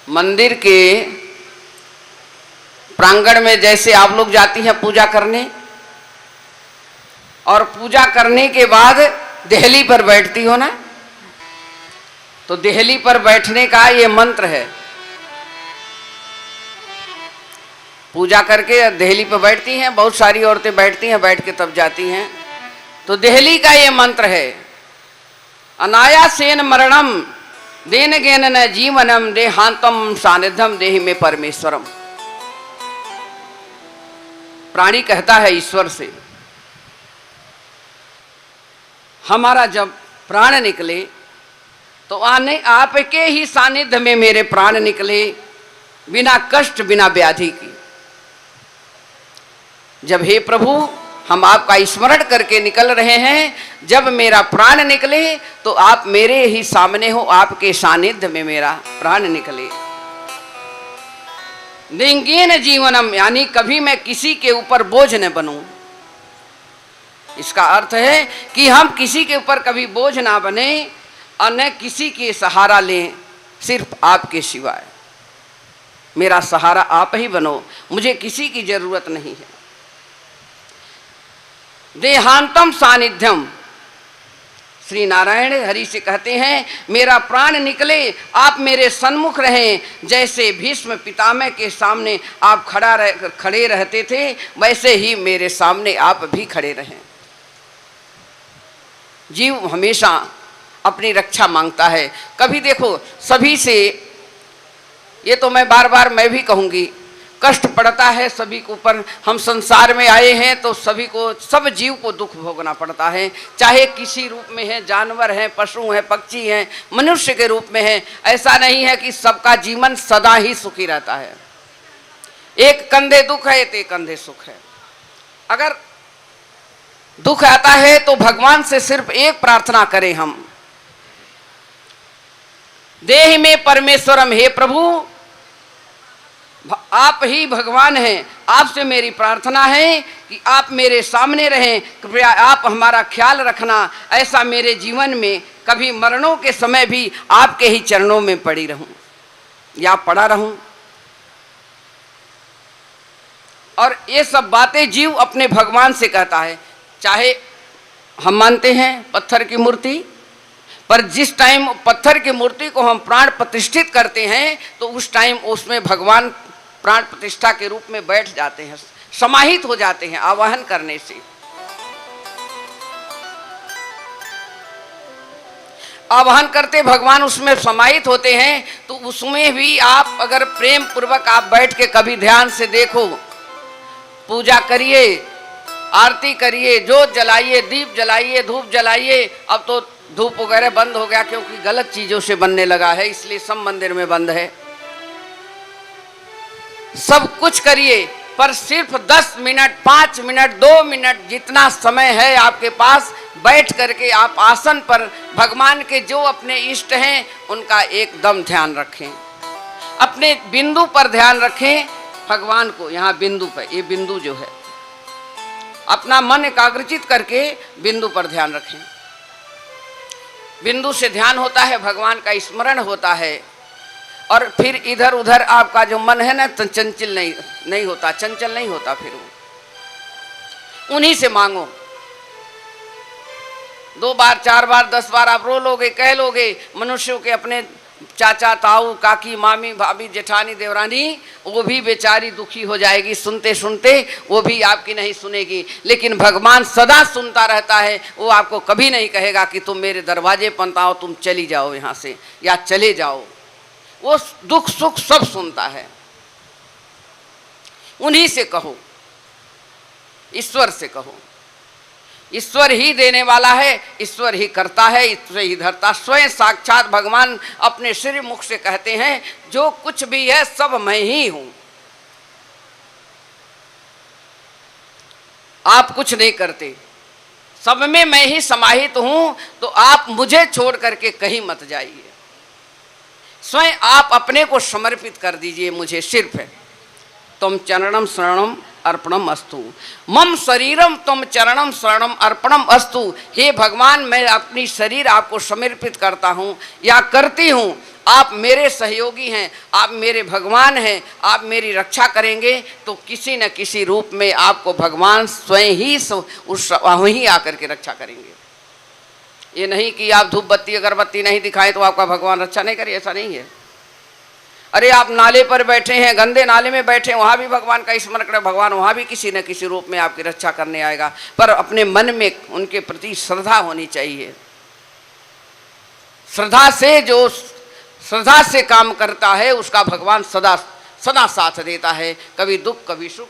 मंदिर के प्रांगण में जैसे आप लोग जाती हैं पूजा करने, और पूजा करने के बाद देहली पर बैठती हो ना, तो देहली पर बैठने का ये मंत्र है। पूजा करके देहली पर बैठती हैं, बहुत सारी औरतें बैठती हैं, बैठ के तब जाती हैं। तो देहली का ये मंत्र है, अनायासेन मरणम देन गेन न जीवनम देहांतम सानिध्यम देहि में परमेश्वरम। प्राणी कहता है ईश्वर से, हमारा जब प्राण निकले तो आने आपके ही सानिध्य में मेरे प्राण निकले, बिना कष्ट बिना व्याधि की। जब हे प्रभु हम आपका स्मरण करके निकल रहे हैं, जब मेरा प्राण निकले तो आप मेरे ही सामने हो, आपके सानिध्य में मेरा प्राण निकले। देंगेन जीवनम, यानी कभी मैं किसी के ऊपर बोझ न बनूं। इसका अर्थ है कि हम किसी के ऊपर कभी बोझ ना बने और न किसी के सहारा लें, सिर्फ आपके सिवाय। मेरा सहारा आप ही बनो, मुझे किसी की जरूरत नहीं है। देहांतम सानिध्यम, श्री नारायण हरि से कहते हैं मेरा प्राण निकले आप मेरे सन्मुख रहें। जैसे भीष्म पितामह के सामने आप खड़े रहते थे, वैसे ही मेरे सामने आप भी खड़े रहें। जीव हमेशा अपनी रक्षा मांगता है। कभी देखो सभी से, ये तो मैं बार बार मैं भी कहूँगी, कष्ट पड़ता है सभी के ऊपर। हम संसार में आए हैं तो सभी को, सब जीव को दुख भोगना पड़ता है, चाहे किसी रूप में है, जानवर हैं, पशु हैं, पक्षी हैं, मनुष्य के रूप में है। ऐसा नहीं है कि सबका जीवन सदा ही सुखी रहता है। एक कंधे दुख है तो एक कंधे सुख है। अगर दुख आता है तो भगवान से सिर्फ एक प्रार्थना करें हम, देहि में परमेश्वरम, हे प्रभु आप ही भगवान हैं। आपसे मेरी प्रार्थना है कि आप मेरे सामने रहें, कृपया आप हमारा ख्याल रखना। ऐसा मेरे जीवन में कभी मरणों के समय भी आपके ही चरणों में पड़ी रहूं या पड़ा रहूं। और ये सब बातें जीव अपने भगवान से कहता है। चाहे हम मानते हैं पत्थर की मूर्ति, पर जिस टाइम पत्थर की मूर्ति को हम प्राण प्रतिष्ठित करते हैं तो उस टाइम उसमें भगवान प्राण प्रतिष्ठा के रूप में बैठ जाते हैं, समाहित हो जाते हैं आवाहन करने से। आवाहन करते भगवान उसमें समाहित होते हैं। तो उसमें भी आप अगर प्रेम पूर्वक आप बैठ के कभी ध्यान से देखो, पूजा करिए, आरती करिए, जोत जलाइए, दीप जलाइए, धूप जलाइए। अब तो धूप वगैरह बंद हो गया क्योंकि गलत चीजों से बनने लगा है, इसलिए सब मंदिर में बंद है। सब कुछ करिए, पर सिर्फ 10 मिनट, 5 मिनट, 2 मिनट, जितना समय है आपके पास, बैठ करके आप आसन पर भगवान के जो अपने इष्ट हैं उनका एकदम ध्यान रखें। अपने बिंदु पर ध्यान रखें, भगवान को यहाँ बिंदु पर, ये बिंदु जो है, अपना मन एकाग्रचित करके बिंदु पर ध्यान रखें। बिंदु से ध्यान होता है, भगवान का स्मरण होता है, और फिर इधर उधर आपका जो मन है ना, चंचल नहीं होता, चंचल नहीं होता। फिर वो उन्हीं से मांगो। 2 बार, 4 बार, 10 बार आप रो लोगे, कह लोगे। मनुष्यों के अपने चाचा, ताऊ, काकी, मामी, भाभी, जेठानी, देवरानी, वो भी बेचारी दुखी हो जाएगी सुनते सुनते, वो भी आपकी नहीं सुनेगी। लेकिन भगवान सदा सुनता रहता है। वो आपको कभी नहीं कहेगा कि तुम मेरे दरवाजे पर आओ, तुम चली जाओ यहाँ से या चले जाओ। वो दुख सुख सब सुनता है। उन्हीं से कहो, ईश्वर से कहो। ईश्वर ही देने वाला है, ईश्वर ही करता है, ईश्वर ही धरता। स्वयं साक्षात भगवान अपने श्री मुख से कहते हैं, जो कुछ भी है सब मैं ही हूं, आप कुछ नहीं करते, सब में मैं ही समाहित हूं। तो आप मुझे छोड़ करके कहीं मत जाइए। स्वयं आप अपने को समर्पित कर दीजिए मुझे। सिर्फ है तुम चरणम शरणम अर्पणम अस्तु, मम शरीरम तुम चरणम शरणम अर्पणम अस्तु। हे भगवान, मैं अपनी शरीर आपको समर्पित करता हूँ या करती हूँ। आप मेरे सहयोगी हैं, आप मेरे भगवान हैं, आप मेरी रक्षा करेंगे तो किसी न किसी रूप में आपको भगवान स्वयं ही उस वहीं आकर के रक्षा करेंगे। ये नहीं कि आप धूप बत्ती अगरबत्ती नहीं दिखाएं तो आपका भगवान रक्षा नहीं करे, ऐसा नहीं है। अरे आप नाले पर बैठे हैं, गंदे नाले में बैठे हैं, वहाँ भी भगवान का स्मरण करें, भगवान वहाँ भी किसी न किसी रूप में आपकी रक्षा करने आएगा। पर अपने मन में उनके प्रति श्रद्धा होनी चाहिए। श्रद्धा से काम करता है उसका भगवान सदा सदा साथ देता है। कभी दुख कभी सुख।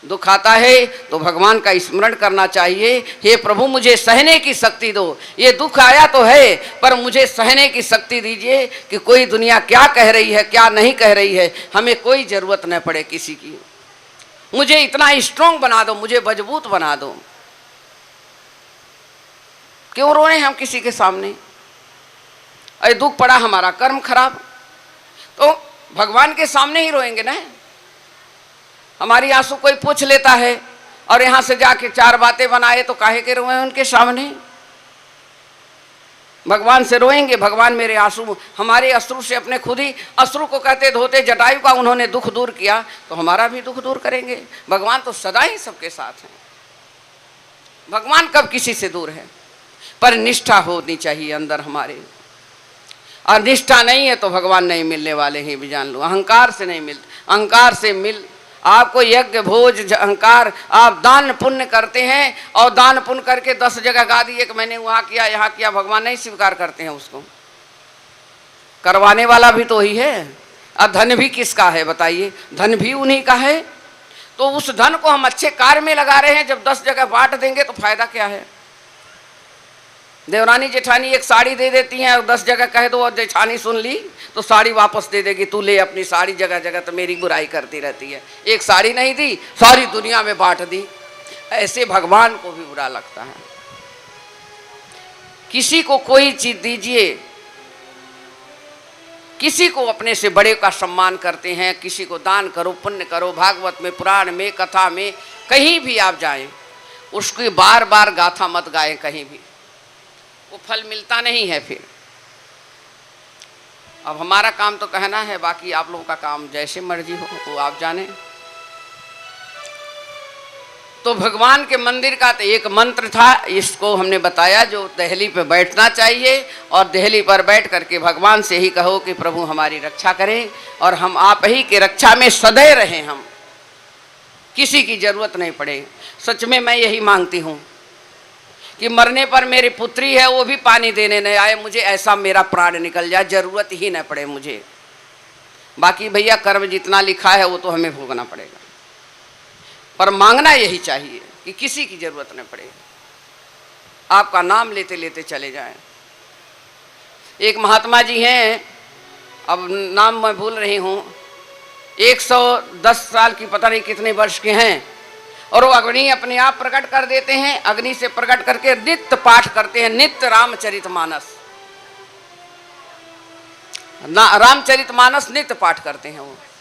दुख आता है तो भगवान का स्मरण करना चाहिए, हे प्रभु मुझे सहने की शक्ति दो। ये दुख आया तो है पर मुझे सहने की शक्ति दीजिए कि कोई दुनिया क्या कह रही है क्या नहीं कह रही है, हमें कोई ज़रूरत न पड़े किसी की। मुझे इतना स्ट्रांग बना दो, मुझे मजबूत बना दो। क्यों रोए हम किसी के सामने? अरे दुख पड़ा, हमारा कर्म खराब, तो भगवान के सामने ही रोएंगे ना। हमारी आंसू कोई पूछ लेता है और यहाँ से जाके चार बातें बनाए तो काहे के रोए उनके सामने? भगवान से रोएंगे, भगवान मेरे आंसू, हमारे अश्रु से अपने खुद ही अश्रु को कहते धोते जटायु का उन्होंने दुख दूर किया तो हमारा भी दुख दूर करेंगे। भगवान तो सदा ही सबके साथ हैं। भगवान कब किसी से दूर है? पर निष्ठा होनी चाहिए अंदर हमारे, और निष्ठा नहीं है तो भगवान नहीं मिलने वाले हैं, भी जान लो। अहंकार से नहीं मिलते, अहंकार से मिल आपको यज्ञ भोज अहंकार, आप दान पुण्य करते हैं और दान पुण्य करके 10 जगह गा दिए कि मैंने वहाँ किया यहाँ किया, भगवान नहीं स्वीकार करते हैं उसको। करवाने वाला भी तो ही है, और धन भी किसका है बताइए? धन भी उन्हीं का है। तो उस धन को हम अच्छे कार्य में लगा रहे हैं, जब 10 जगह बांट देंगे तो फायदा क्या है? देवरानी जेठानी एक साड़ी दे देती हैं और 10 जगह कह दो और जेठानी सुन ली तो साड़ी वापस दे देगी, तू ले अपनी साड़ी, जगह जगह तो मेरी बुराई करती रहती है। एक साड़ी नहीं दी, सारी दुनिया में बांट दी। ऐसे भगवान को भी बुरा लगता है। किसी को कोई चीज दीजिए, किसी को अपने से बड़े का सम्मान करते हैं, किसी को दान करो, पुण्य करो। भागवत में, पुराण में, कथा में, कहीं भी आप जाएं, उसकी बार बार गाथा मत गाएं कहीं भी, वो फल मिलता नहीं है फिर। अब हमारा काम तो कहना है, बाकी आप लोगों का काम जैसे मर्जी हो वो आप जाने। तो भगवान के मंदिर का तो एक मंत्र था, इसको हमने बताया, जो दहली पे बैठना चाहिए और दहली पर बैठ करके भगवान से ही कहो कि प्रभु हमारी रक्षा करें और हम आप ही के रक्षा में सदैव रहें, हम किसी की जरूरत नहीं पड़े। सच में मैं यही मांगती हूँ कि मरने पर मेरी पुत्री है वो भी पानी देने नहीं आए, मुझे ऐसा मेरा प्राण निकल जाए, जरूरत ही न पड़े मुझे। बाकी भैया कर्म जितना लिखा है वो तो हमें भोगना पड़ेगा, पर मांगना यही चाहिए कि किसी की जरूरत न पड़े, आपका नाम लेते लेते चले जाएं। एक महात्मा जी हैं, अब नाम मैं भूल रही हूँ, 110 साल की पता नहीं कितने वर्ष के हैं, और वो अग्नि अपने आप प्रकट कर देते हैं। अग्नि से प्रकट करके नित्य पाठ करते हैं, नित्य रामचरितमानस, रामचरितमानस नित्य पाठ करते हैं वो।